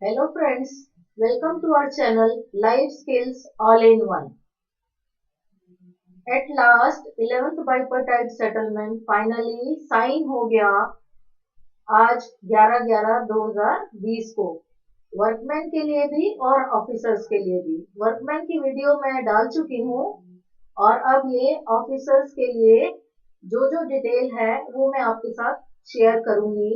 Hello friends, welcome to our channel Life Skills All in One. At last 11th bipartite settlement finally sign हो गया आज 11/11/2020 को workman के लिए भी और ऑफिसर्स के लिए भी। वर्कमैन की वीडियो मैं डाल चुकी हूँ और अब ये ऑफिसर्स के लिए जो जो डिटेल है वो मैं आपके साथ शेयर करूंगी।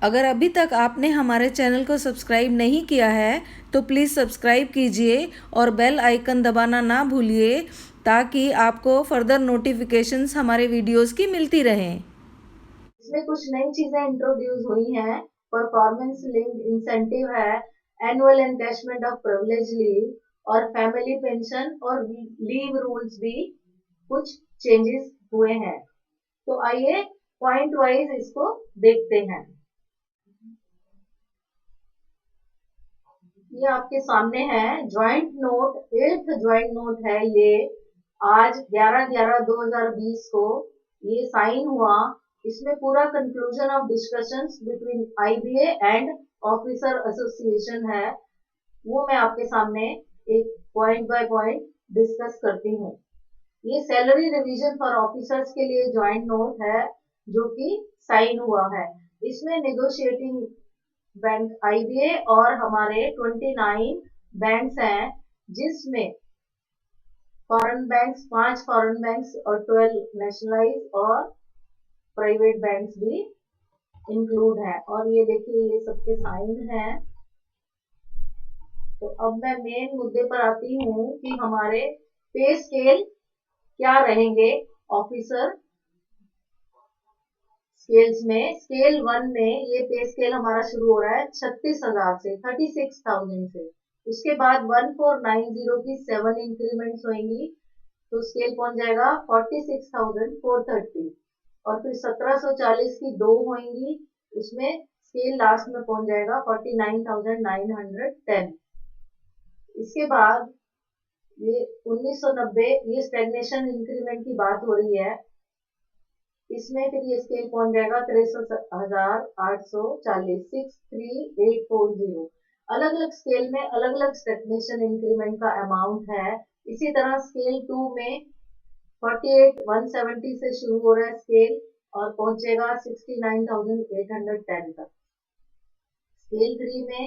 अगर अभी तक आपने हमारे चैनल को सब्सक्राइब नहीं किया है तो प्लीज़ सब्सक्राइब कीजिए और बेल आइकन दबाना ना भूलिए ताकि आपको फर्दर नोटिफिकेशंस हमारे वीडियोस की मिलती रहें। इसमें कुछ नई चीजें इंट्रोड्यूस हुई हैं। परफॉर्मेंस लिंक्ड इंसेंटिव है, annual encashment of privilege leave और फैमिली पेंशन और लीव रूल्स भी कुछ चेंजेस हुए हैं। तो आइए पॉइंट वाइज इसको देखते हैं। ये आपके सामने है joint note, 8th joint note है ये। आज 11/11/2020 को ये साइन हुआ। इसमें पूरा conclusion of discussions between IBA and officer association है, वो मैं आपके सामने एक पॉइंट बाय पॉइंट डिस्कस करती हूँ। ये सैलरी रिवीजन फॉर ऑफिसर्स के लिए ज्वाइंट नोट है जो कि साइन हुआ है। इसमें नेगोशिएटिंग बैंक आईबीए और हमारे 29 बैंक्स हैं, जिसमें फॉरेन बैंक्स 5 फॉरेन बैंक्स और 12 नेशनलाइज और प्राइवेट बैंक्स भी इंक्लूड है। और ये देखिए ये सबके साइन हैं। तो अब मैं मेन मुद्दे पर आती हूँ कि हमारे पे स्केल क्या रहेंगे ऑफिसर स्केल्स में। स्केल 1 में ये पे स्केल हमारा शुरू हो रहा है 36,000 से, 36,000 से। उसके बाद 1490 की 7 इंक्रीमेंट्स होंगी तो स्केल पहुंच जाएगा 46,430। और फिर 1740 की 2 होंगी, उसमें स्केल लास्ट में पहुंच जाएगा 49,910। इसके बाद ये 1990, ये स्टेगनेशन इंक्रीमेंट की बात हो रही है। इसमें फिर ये स्केल पहुंच जाएगा 63,840, 63840। अलग अलग स्केल में अलग अलग स्टेगनेशन इंक्रीमेंट का अमाउंट है। इसी तरह स्केल 2 में 48,170 से शुरू हो रहा है स्केल और पहुंचेगा 69,810 तक। स्केल 3 में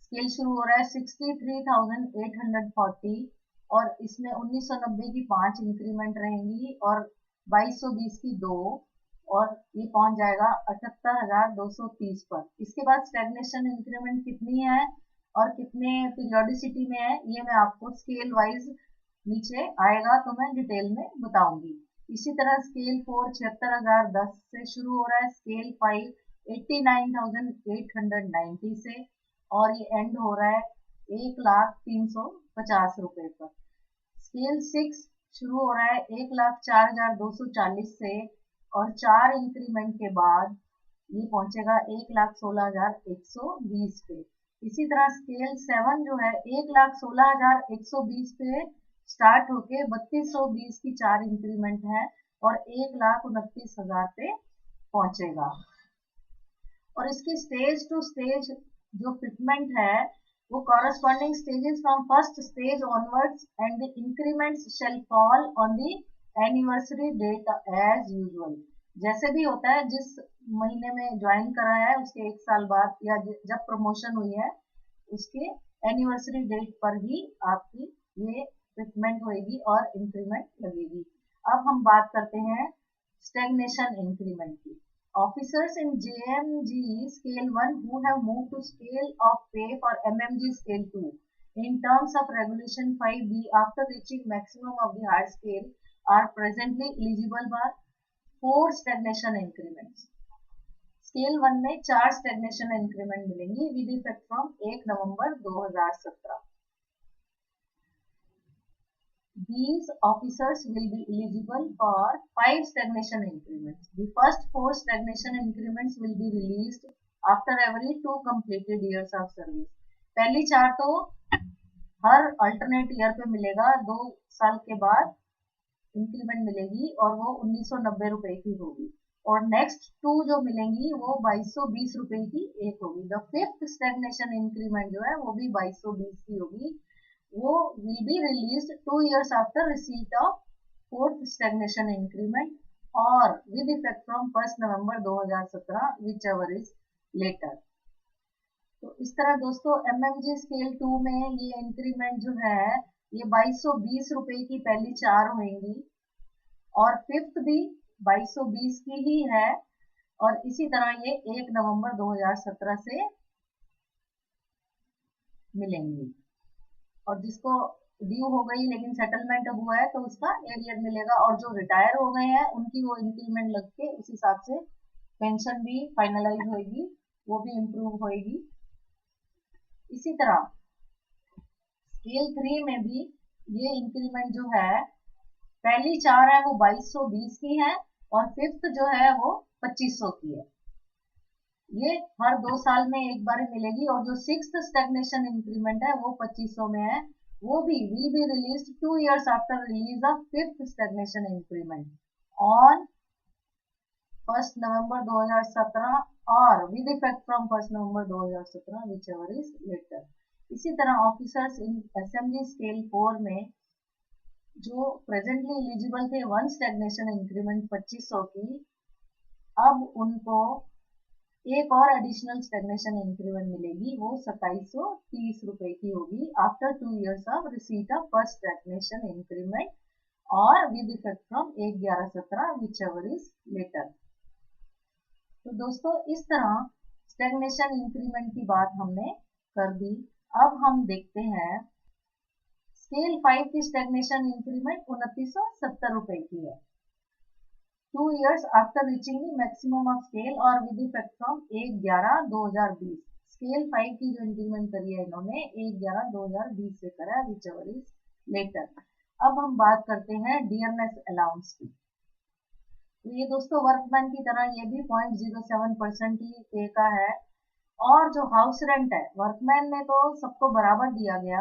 स्केल शुरू हो रहा है 63,840 और इसमें 1990 की 5 इंक्रीमेंट रहेंगी और 2220 की 2 और ये पहुंच जाएगा 78,230 पर। इसके बाद स्टेगनेशन इंक्रीमेंट कितनी है और कितने पीरियोडिसिटी में है ये मैं आपको स्केल वाइज नीचे आएगा तो मैं डिटेल में बताऊंगी। इसी तरह स्केल 4 76,010 से शुरू हो रहा है, स्केल 5 89,890 से और ये एंड हो रहा है 1,03,50 रुपए पर। स्केल 6 शुरू हो रहा है 1,04,240 से और 4 इंक्रीमेंट के बाद ये पहुंचेगा 1,16,120 पे। इसी तरह स्केल 7 जो है 1,16,120 पे स्टार्ट होके 3220 की 4 इंक्रीमेंट है और 1,29,000 पे पहुंचेगा। और इसकी स्टेज टू स्टेज जो फिटमेंट है वो corresponding stages from first stage onwards and the increments shall fall on the anniversary date as usual. जैसे भी होता है, जिस महीने में ज्वाइन करा है उसके 1 साल बाद या जब प्रमोशन हुई है उसके एनिवर्सरी डेट पर ही आपकी ये फिटमेंट होगी और इंक्रीमेंट लगेगी। अब हम बात करते हैं स्टेगनेशन इंक्रीमेंट की। Officers in JMG Scale 1 who have moved to Scale of Pay for MMG Scale 2 in terms of Regulation 5B after reaching maximum of the higher scale are presently eligible for 4 stagnation increments. Scale 1 में 4 stagnation increment मिलेंगी with effect from 1 November 2017। These officers will be eligible for 5 stagnation increments. The first 4 stagnation increments will be released after every 2 completed years of service. पहली 4 तो हर alternate year पे मिलेगा, 2 साल के बाद increment मिलेगी और वो 1990 रुपए की होगी। और नेक्स्ट 2 जो मिलेंगी वो 2220 रुपए की एक होगी। द फिफ्थ स्टेगनेशन इंक्रीमेंट जो है वो भी 2220 की होगी। वो will be released 2 years after receipt of fourth stagnation increment और with effect from 1 November 2017 whichever is later. तो इस तरह दोस्तों MMG स्केल 2 में ये इंक्रीमेंट जो है ये 2220 रुपए की पहली 4 होंगी और फिफ्थ भी 2220 की ही है और इसी तरह ये 1 नवंबर 2017 से मिलेंगी। और जिसको ड्यू हो गई लेकिन सेटलमेंट अब हुआ है तो उसका एरियर मिलेगा और जो रिटायर हो गए हैं उनकी वो इंक्रीमेंट लग के उस हिसाब से पेंशन भी फाइनलाइज होगी, वो भी इम्प्रूव होगी। इसी तरह स्केल 3 में भी ये इंक्रीमेंट जो है पहली 4 है वो 2220 की है और फिफ्थ जो है वो 2500 की है। ये हर 2 साल में एक बार मिलेगी और जो सिक्स्थ स्टेगनेशन इंक्रीमेंट है वो 2500 में है। वो भी will be release 2 years after release of fifth stagnation increment on 1 November 2017 और with effect from 1 November 2017 whichever is later. इसी तरह ऑफिसर्स इन असेंबली स्केल 4 में जो प्रेजेंटली एलिजिबल थे 1 स्टेगनेशन इंक्रीमेंट 2500 की, अब उनको एक और एडिशनल स्टेगनेशन इंक्रीमेंट मिलेगी, वो 2730 रुपए की होगी after 2 years of receipt of first stagnation increment और with effect from 1/11/17 whichever is later. तो दोस्तों इस तरह स्टेगनेशन इंक्रीमेंट की बात हमने कर दी। अब हम देखते हैं स्केल 5 की स्टेगनेशन इंक्रीमेंट 2970 रुपए की है 2 years after reaching the maximum of scale और with effect from 1/11/2020। स्केल 5 की जो इंक्रीमेंट करी है इन्होंने 1/11/2020 से करा है विच एवर इज लेटर। अब हम बात करते हैं डियरनेस अलाउंस की। तो ये दोस्तों वर्कमैन की तरह ये भी 0.07% ही पे का है और जो हाउस रेंट है वर्कमैन में तो सबको बराबर दिया गया,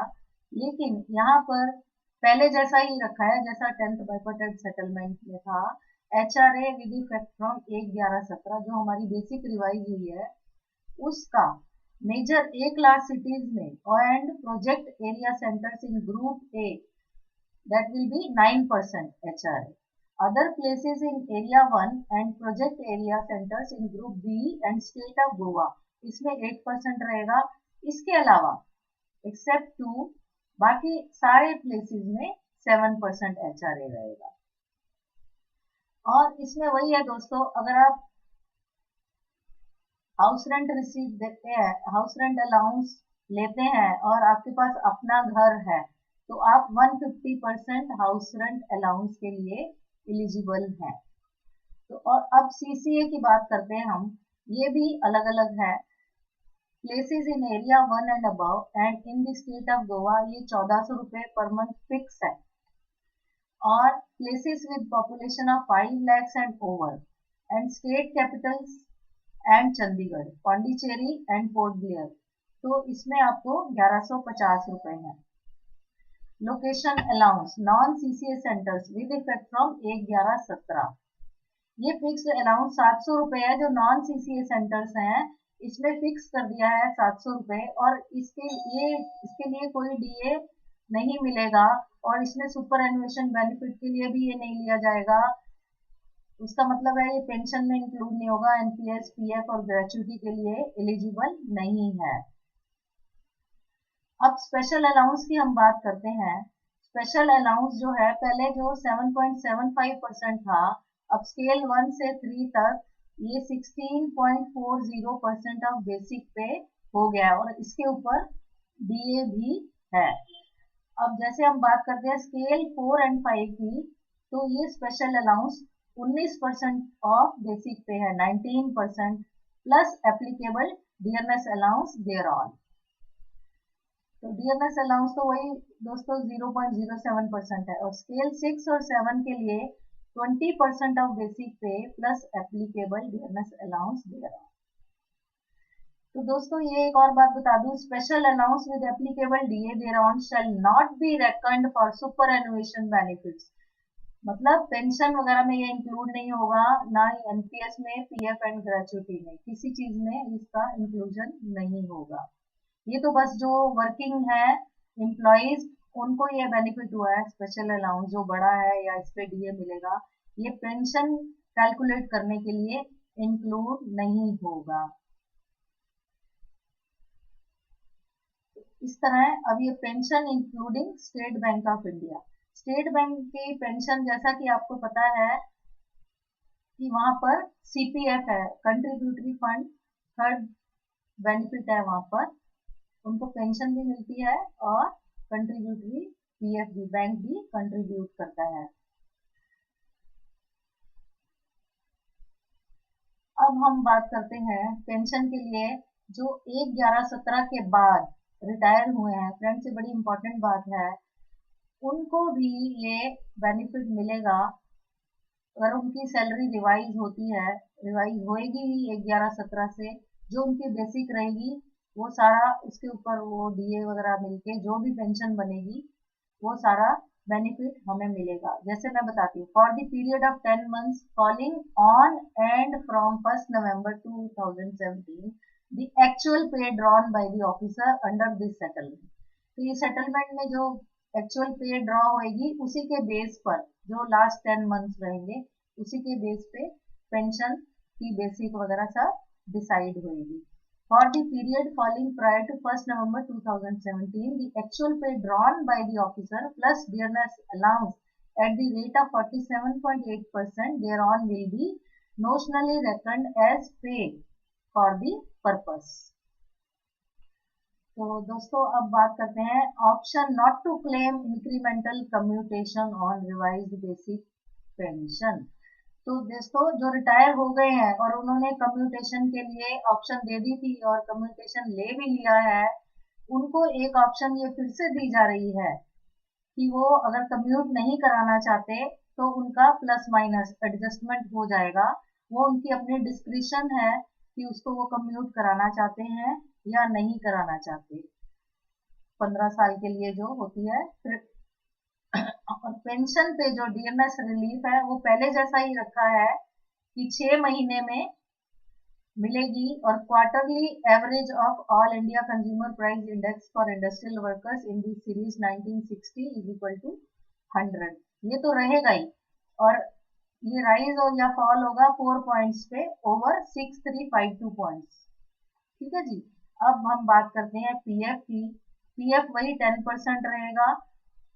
लेकिन यहाँ पर पहले जैसा ही रखा है जैसा 10th बाइफर्टेड सेटलमेंट में था। HRA विद इफेक्ट फ्रॉम 1/11/17 जो हमारी बेसिक रिवाइज हुई है उसका मेजर ए क्लास सिटीज में and project area centres in group A that will be 9% HRA। Other places in area 1 and project area centres in group B and state of Goa इसमें 8% रहेगा। इसके अलावा accept 2 बाकी सारे प्लेसेस में 7% HRA रहेगा। और इसमें वही है दोस्तों, अगर आप हाउस रेंट रिसीव देते हैं, हाउस रेंट अलाउंस लेते हैं और आपके पास अपना घर है तो आप 150% हाउस रेंट अलाउंस के लिए एलिजिबल हैं। तो और अब CCA की बात करते हैं हम, ये भी अलग अलग है। Places in area 1 and above and in the state of Goa ये 1400 रुपए पर मंथ फिक्स है और places with population of 5 lakhs and over and state capitals and Chandigarh, Pondicherry and port Blair, तो इसमें आपको 1150 रुपए है। Location allowance non CCA centres with effect from 1/11/17 ये फिक्स अलाउंस 700 रुपए है। जो नॉन CCA सेंटर्स हैं इसमें फिक्स कर दिया है 700 रुपए और इसके लिए कोई DA नहीं मिलेगा और इसमें सुपर एनुएशन बेनिफिट के लिए भी ये नहीं लिया जाएगा। उसका मतलब है ये पेंशन में इंक्लूड नहीं होगा, NPS, PF और ग्रेचुइटी के लिए एलिजिबल नहीं है। अब स्पेशल अलाउंस की हम बात करते हैं। स्पेशल अलाउंस जो है पहले जो 7.75% था, अब स्केल 1 से 3 तक ये 16.40% ऑफ बेसिक पे हो गया और इसके ऊपर DA भी है। अब जैसे हम बात करते हैं स्केल 4 एंड 5 की, तो ये special allowance 19% of basic pay है, 19% plus applicable dearness allowance thereon. तो डियरनेस अलाउंस तो वही दोस्तों 0.07% है और स्केल 6 और 7 के लिए 20% of basic pay plus applicable dearness allowance thereon. तो दोस्तों ये एक और बात बता दूं, special allowance with applicable DA thereon shall not be reckoned for superannuation benefits मतलब पेंशन वगैरह में ये इंक्लूड नहीं होगा, ना ही एनपीएस में, पीएफ एंड ग्रेचुइटी में, किसी चीज में इसका इंक्लूजन नहीं होगा। ये तो बस जो वर्किंग है एम्प्लॉइज, उनको ये बेनिफिट हुआ है, स्पेशल अलाउंस जो बड़ा है या इस पे डीए मिलेगा, ये पेंशन कैलकुलेट करने के लिए इंक्लूड नहीं होगा। इस तरह अब ये pension including state Bank of India, state bank की पेंशन जैसा कि आपको पता है कि वहां पर सीपीएफ है, कंट्रीब्यूटरी फंड, थर्ड बेनिफिट है, वहां पर उनको पेंशन भी मिलती है और कंट्रीब्यूटरी पीएफ भी, बैंक भी कंट्रीब्यूट करता है। अब हम बात करते हैं पेंशन के लिए जो 1/11/17 के बाद रिटायर हुए हैं, फ्रेंड्स ये बड़ी इंपॉर्टेंट बात है, उनको भी ये बेनिफिट मिलेगा अगर उनकी सैलरी रिवाइज होती है, रिवाइज होएगी ही 1/11/17 से, जो उनकी बेसिक रहेगी वो सारा उसके ऊपर वो डीए वगैरह मिलके जो भी पेंशन बनेगी वो सारा बेनिफिट हमें मिलेगा। जैसे मैं बताती हूँ, for the period of 10 months falling on and from 1 November 2017 the actual pay drawn by the officer under this settlement. तो ये सेटलमेंट में जो एक्चुअल पे ड्रॉ होएगी उसी के बेस पर, जो लास्ट 10 मंथ्स रहेंगे उसी के बेस पे पेंशन की बेसिक वगैरह सब डिसाइड होएगी। For the period falling prior to 1st November 2017, the actual pay drawn by the officer plus dearness allowance at the rate of 47.8% thereon will be notionally reckoned as pay for the purpose. तो दोस्तों अब बात करते हैं option not to claim incremental commutation on revised basic pension. तो दोस्तों जो retire हो गए हैं और उन्होंने कम्यूटेशन के लिए ऑप्शन दे दी थी और कम्यूटेशन ले भी लिया है, उनको एक ऑप्शन ये फिर से दी जा रही है कि वो अगर कम्यूट नहीं कराना चाहते तो उनका प्लस माइनस एडजस्टमेंट हो जाएगा। वो उनकी अपनी डिस्क्रिशन है कि उसको वो कम्यूट कराना चाहते हैं या नहीं कराना चाहते। 15 साल के लिए जो होती है, फिर और पेंशन पे जो डीएमएस रिलीफ है वो पहले जैसा ही रखा है कि 6 महीने में मिलेगी और quarterly average of all India consumer price index for industrial workers in the series 1960 is equal to 100। ये तो रहेगा ही, और ये राइज और या फॉल होगा 4 पॉइंट्स पे ओवर 6352 पॉइंट्स। ठीक है जी। अब हम बात करते हैं पीएफ की। पीएफ वही 10% रहेगा,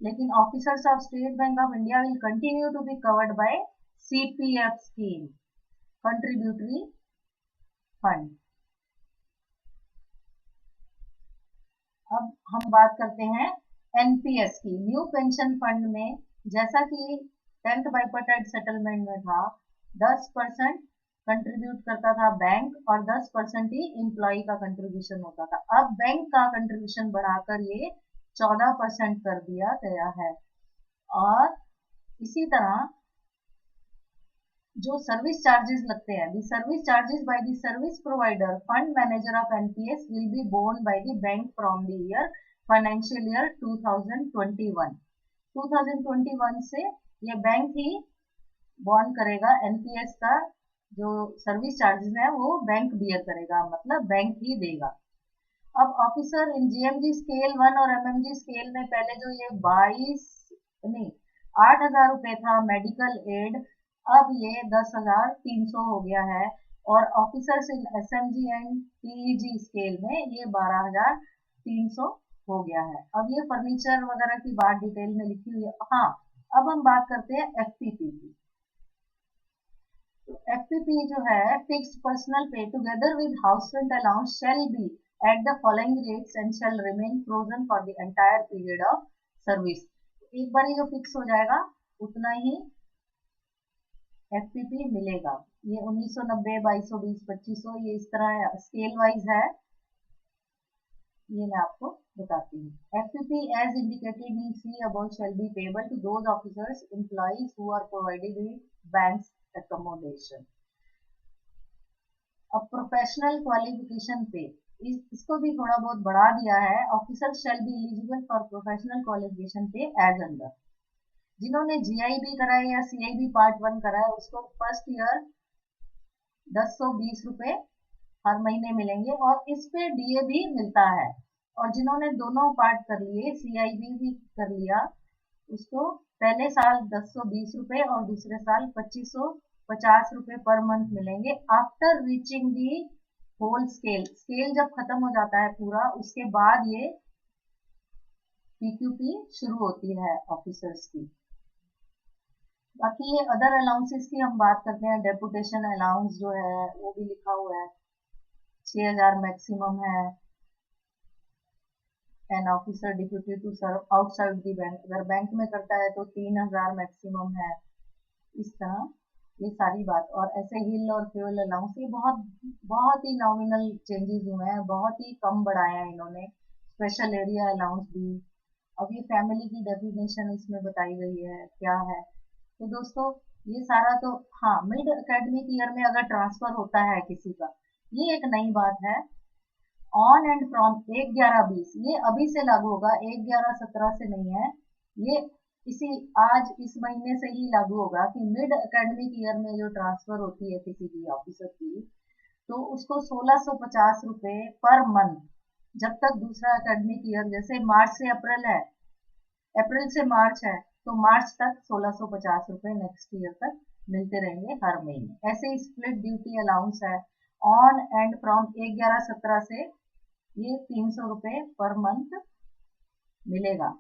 लेकिन officers of State Bank of India will continue to be covered by CPF scheme, contributory fund. अब हम बात करते हैं एनपीएस की। न्यू पेंशन फंड में जैसा कि 10th बाइपर्टाइट सेटलमेंट में था, 10% कंट्रीब्यूट करता था बैंक और 10% ही एम्प्लॉय का कंट्रीब्यूशन होता था। अब बैंक का कंट्रीब्यूशन बढ़ाकर ये 14% कर दिया गया है। और इसी तरह जो सर्विस चार्जेस लगते हैं, the service charges by the service provider fund manager of NPS will be borne by the bank from the year financial year 2021। 2021 से ये बैंक ही बॉर्न करेगा, एनपीएस का जो सर्विस चार्जेस है वो बैंक बियर करेगा, मतलब बैंक ही देगा। अब ऑफिसर इन जीएमजी स्केल 1 और एमएमजी स्केल में पहले जो ये 8,000 रुपए था मेडिकल एड, अब ये 10,300 हो गया है। और officers in SMG and TEG scale में ये 12,300 हो गया है। अब ये फर्नीचर वगैरह की बात डिटेल में लिखी हुई है। हाँ, अब हम बात करते हैं एफपीपी की। तो एफपीपी जो है, फिक्स्ड पर्सनल पे together with house rent allowance shall be at the following rates and shall remain frozen for the entire period of service। एक बार ही जो फिक्स हो जाएगा उतना ही एफपीपी मिलेगा। ये 1990, 2220, 2500, ये इस तरह स्केल वाइज है, ये मैं आपको बताती हूँ। FPP as indicated in C above shall be payable to those officers employees who are provided with bank's accommodation। अब प्रोफेशनल क्वालिफिकेशन पे इसको भी थोड़ा बहुत बढ़ा दिया है। Officer shall be eligible for professional qualification पे एज अंडर। जिन्होंने GIB करा है या CIB पार्ट 1 करा है उसको फर्स्ट ईयर 1020 रुपए हर महीने मिलेंगे और इस पे DA भी मिलता है। और जिन्होंने दोनों पार्ट कर लिए, CIB भी कर लिया, उसको पहले साल 1020 रुपए और दूसरे साल 2550 रुपए पर मंथ मिलेंगे after reaching the whole scale. Scale जब खत्म हो जाता है पूरा, उसके बाद ये PQP शुरू होती है ऑफिसर्स की। बाकी ये अदर अलाउंसेस की हम बात करते हैं। डेपुटेशन अलाउंस जो है वो भी लिखा हुआ है, 6000 मैक्सिमम है। An officer deputy to serve outside the bank, अगर बैंक में करता है तो 3000 मैक्सिमम है। इस तरह ये सारी बात। और ऐसे हिल और फ्यूल अलाउंस, ये बहुत ही नॉमिनल चेंजेस हुए हैं, बहुत ही कम बढ़ाया है इन्होंने। स्पेशल एरिया अलाउंस भी। अब ये फैमिली की डेफिनेशन इसमें बताई गई है क्या है। तो दोस्तों ये सारा तो हाँ, मिड एकेडमिक ईयर में अगर ट्रांसफर होता है किसी का, ये एक नई बात है। ऑन एंड फ्रॉम 1/11/20, ये अभी से लागू होगा, 1/11/17 से नहीं है ये। आज इस महीने से ही लागू होगा कि मिड एकेडमिक ईयर में जो ट्रांसफर होती है किसी भी ऑफिसर की, तो उसको 1650 रुपए पर मंथ, जब तक दूसरा एकेडमिक ईयर, जैसे मार्च से अप्रैल है, अप्रैल से मार्च है, तो मार्च तक 1650 रुपए नेक्स्ट ईयर तक मिलते रहेंगे हर महीने। ऐसे ही स्प्लिट ड्यूटी अलाउंस है ऑन एंड फ्रॉम 1/11/17 से, ये 300 रुपए पर मंथ मिलेगा।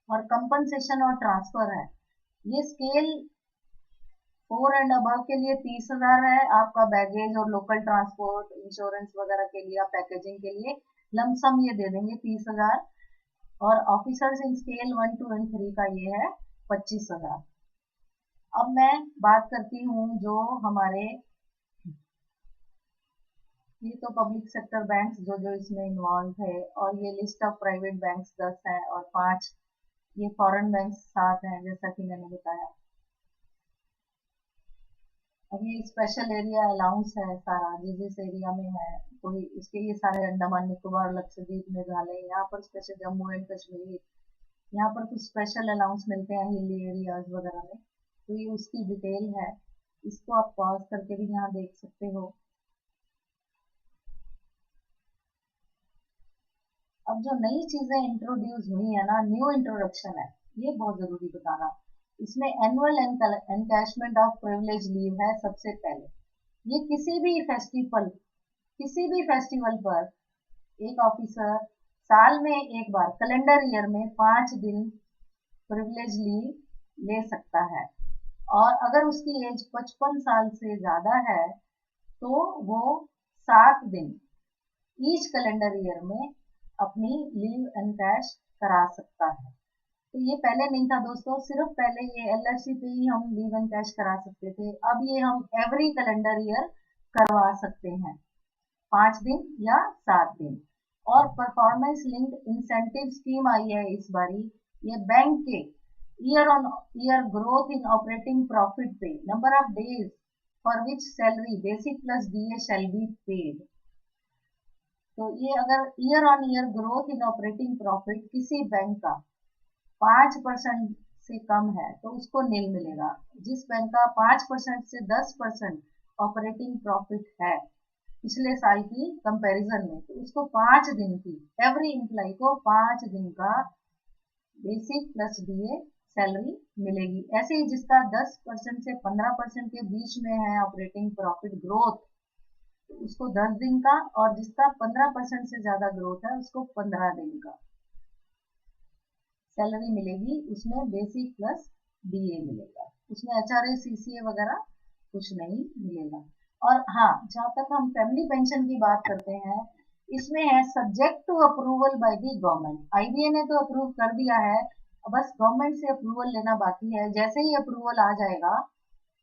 और कंपनसेशन और ट्रांसफर है, ये स्केल 4 एंड अबव के लिए 30,000 है आपका बैगेज और लोकल ट्रांसपोर्ट इंश्योरेंस वगैरह के लिए, पैकेजिंग के लिए लमसम ये दे देंगे 30,000। और ऑफिसर्स इन स्केल 1, 2 एंड 3 का ये है 25,000। अब मैं बात करती हूँ जो हमारे, ये तो पब्लिक सेक्टर बैंक्स जो इसमें इन्वॉल्व है, और ये लिस्ट ऑफ प्राइवेट बैंक्स 10 है और 5 ये फॉरेन बैंक्स 7 हैं, जैसा कि मैंने बताया। अब ये स्पेशल एरिया अलाउंस है सारा, जिस एरिया में है कोई, इसके ये सारे अंडमान निकोबार, लक्षद्वीप, मेघालय, यहाँ पर स्पेशल जम्मू एंड कश्मीर, यहाँ पर कुछ स्पेशल अलाउंस मिलते हैं हिली एरियाज वगैरह में, तो ये उसकी डिटेल है। इसको आप पॉज करके भी यहाँ देख सकते हो। अब जो नई चीजें इंट्रोड्यूस हुई है ना, न्यू इंट्रोडक्शन है, ये बहुत जरूरी बताना। इसमें annual encashment of privilege leave है सबसे पहले। ये किसी भी फेस्टिवल पर एक ऑफिसर साल में एक बार, कैलेंडर ईयर में 5 दिन प्रिविलेज लीव ले सकता है। और अगर उसकी एज 55 साल से ज्यादा है तो वो 7 दिन ईच कैलेंडर ईयर में अपनी लीव एनकैश करा सकता है। तो ये पहले नहीं था दोस्तों, सिर्फ पहले ये LFC पे ही हम लीव एनकैश करा सकते थे। अब ये हम एवरी कैलेंडर ईयर करवा सकते हैं, 5 दिन या 7 दिन। और परफॉर्मेंस लिंक्ड इंसेंटिव स्कीम आई है इस बारी। ये बैंक के year on year growth in operating profit पे, number of days for which salary basic plus DA shall be paid. तो ये अगर year on year growth in operating profit किसी बैंक का 5% से कम है तो उसको नील मिलेगा। जिस बैंक का 5% से 10% ऑपरेटिंग प्रॉफिट है पिछले साल की कंपैरिजन में, तो उसको 5 दिन की, एवरी एम्प्लॉय को 5 दिन का बेसिक प्लस DA सैलरी मिलेगी। ऐसे ही जिसका 10% से 15% के बीच में है ऑपरेटिंग प्रॉफिट ग्रोथ, तो उसको 10 दिन का, और जिसका 15% से ज्यादा ग्रोथ है उसको 15 दिन का सैलरी मिलेगी। उसमें बेसिक प्लस DA मिलेगा, उसमें HRA CCA वगैरह कुछ नहीं मिलेगा। और हाँ, जहाँ तक हम फैमिली पेंशन की बात करते हैं, इसमें है subject to approval by the government. IBA ने तो अप्रूव कर दिया है, बस गवर्नमेंट से अप्रूवल लेना बाकी है। जैसे ही अप्रूवल आ जाएगा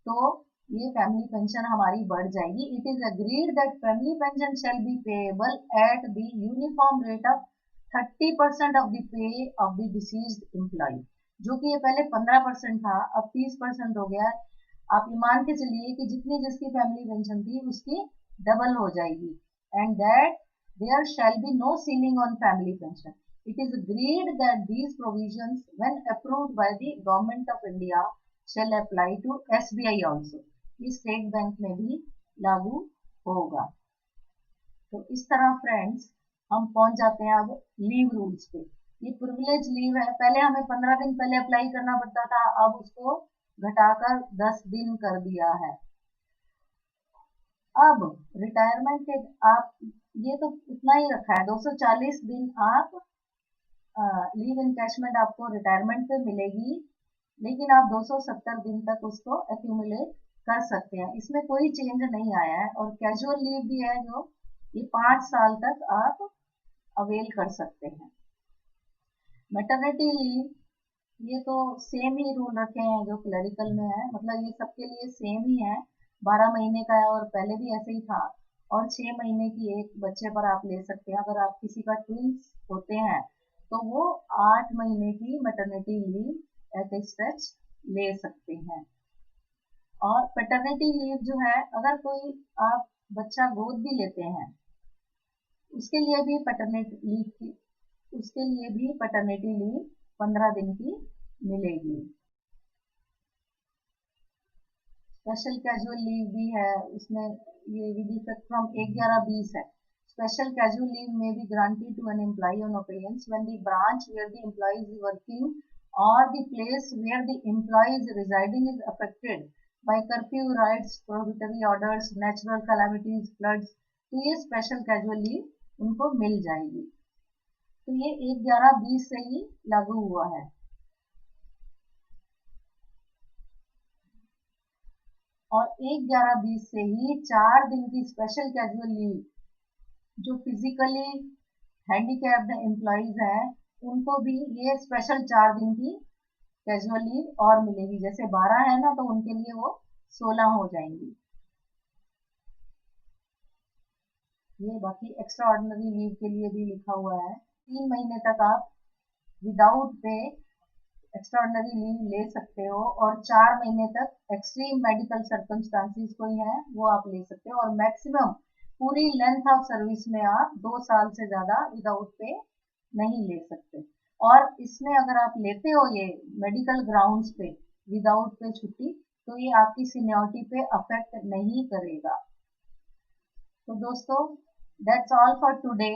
तो ये फैमिली पेंशन हमारी बढ़ जाएगी। It is agreed that family pension shall be payable at the uniform rate of 30% of the pay of the deceased employ. जो कि ये पहले 15% था, अब 30% हो गया। आप ये मान के चलिए कि जितनी जिसकी फैमिली पेंशन थी उसकी डबल हो जाएगी। And that there shall be no ceiling on family pension. It is agreed that these provisions, when approved by the Government of India, shall apply to SBI also. ये state bank में भी लागू होगा। तो इस तरह फ्रेंड्स हम पहुंच जाते हैं अब लीव रूल्स पे। ये प्रिविलेज लीव है, पहले हमें 15 दिन पहले अप्लाई करना पड़ता था, अब उसको घटाकर 10 दिन कर दिया है। अब रिटायरमेंट के आप ये तो इतना ही रखा है, 240 दिन आप लीव इनकैशमेंट आपको रिटायरमेंट पे मिलेगी, लेकिन आप 270 दिन तक उसको एक्यूमुलेट कर सकते हैं, इसमें कोई चेंज नहीं आया है। और कैजुअल लीव भी है जो ये 5 साल तक आप अवेल कर सकते हैं। मैटरनिटी लीव ये तो सेम ही रूल रखे हैं जो क्लरिकल में है, मतलब ये सबके लिए सेम ही है, 12 महीने का है और पहले भी ऐसे ही था। और 6 महीने की एक बच्चे पर आप ले सकते हैं। अगर आप किसी का ट्विंस होते हैं तो वो 8 महीने की maternity leave at A stretch ले सकते हैं। और पैटर्निटी लीव जो है, अगर कोई आप बच्चा गोद भी लेते हैं उसके लिए भी पैटर्निटी लीव 15 दिन की मिलेगी। स्पेशल कैजुअल लीव भी है, उसमें ये विद इफेक्ट फ्रॉम 1/11/20 है। Special casual leave may be granted to an employee on occurrence when the branch where the employee is working or the place where the employee is residing is affected by curfew, riots, prohibitory orders, natural calamities, floods। तो ये special casual leave उनको मिल जाएगी। तो ये 1/11/20 से ही लागू हुआ है। और 1/11/20 से ही 4 दिन की स्पेशल कैजुअल लीव जो फिजिकली हैंडीकैप्ड एम्प्लॉइज हैं उनको भी ये स्पेशल 4 दिन की कैजुअल लीव और मिलेगी। जैसे 12 है ना, तो उनके लिए वो 16 हो जाएंगी। ये बाकी एक्स्ट्रा ऑर्डिनरी लीव के लिए भी लिखा हुआ है। 3 महीने तक आप without pay extra ordinary leave ले सकते हो, और 4 महीने तक एक्सट्रीम मेडिकल सर्कमस्टांसिस कोई है वो आप ले सकते हो। और मैक्सिमम पूरी लेंथ ऑफ सर्विस में आप 2 साल से ज्यादा विदाउट पे नहीं ले सकते। और इसमें अगर आप लेते हो ये मेडिकल ग्राउंड्स पे विदाउट पे छुट्टी, तो ये आपकी सीनियरिटी पे अफेक्ट नहीं करेगा। तो दोस्तों, दैट्स ऑल फॉर टुडे।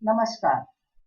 नमस्कार।